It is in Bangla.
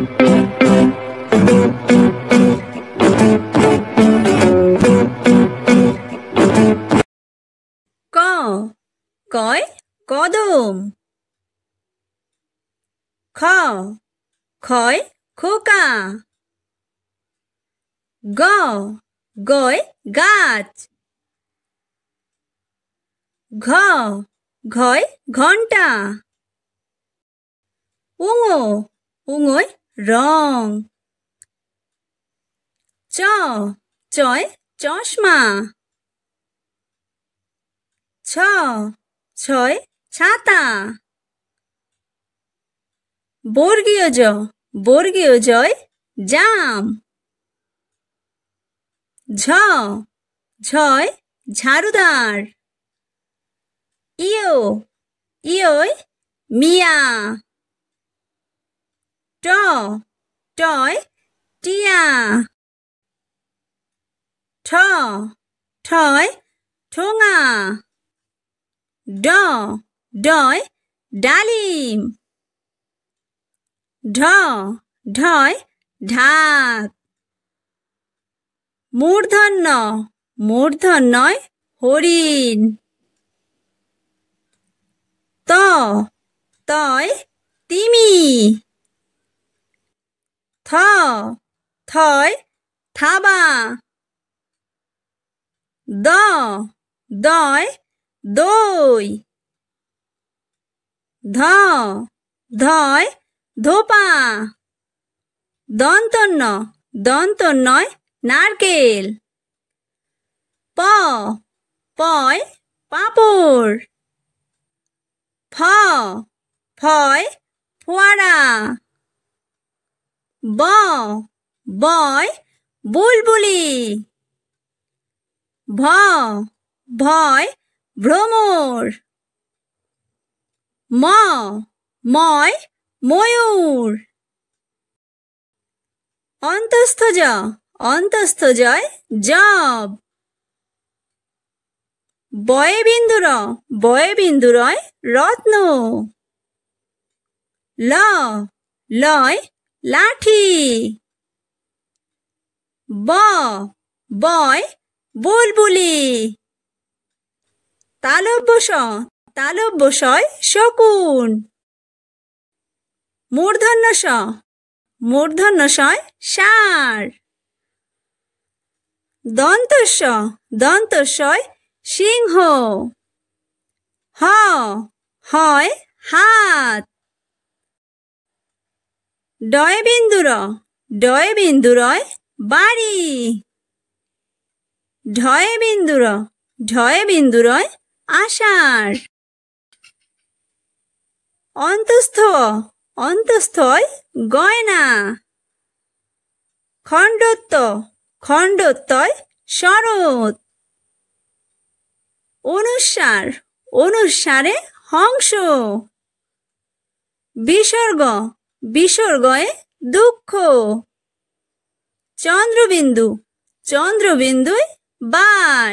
ক কয় কদম। খ খয় খোকা। গ গয় গাছ। ঘ ঘয় ঘন্টা। উঙ উঙয় রং। চ চয় চশমা। ছ ছয় ছাতা। বর্গীয় জ বর্গীয় জয় জাম। ঝ ঝয় ঝাড়ুদার। ইয় ইয়য় মিয়া। ট টয় টিয়া। ঠ ঠয় ঠোঙা। ড ডয় ডালিম। ঢ ঢয় ঢাক। মূর্ধন্য মূর্ধন্যয় হরিণ। ত তয় তিমি। থ থয় থাবা। দ দয় দই। ধ ধয় ধোপা। দন্তন্য দন্তন্যয় নারকেল। প পয় পাঁপড়। ফ ফয় ফোয়ারা। ব বয় বুলবুলি। ভ ভয় ভ্রমর। ম ময় ময়ূর। অন্তস্থ জ অন্তস্থ জয় জব। বয়ে বিন্দুরয় রত্ন। ল লয় লাঠি। ব বয় বুলবুলি। তালব্য শয় শকুন। মূর্ধন্য শয় ষাঁড়। দন্তস্বয় সিংহ। হ হয় হাত। ডয় বিন্দুরয় বাড়ি। ঢয় বিন্দুরয় আষাঢ়। অন্তস্থয় গয়না। খণ্ডত্বয় শরৎ। অনুস্বারে হংস। বিসর্গয়ে দুঃখ। চন্দ্রবিন্দুয় বাঁশ।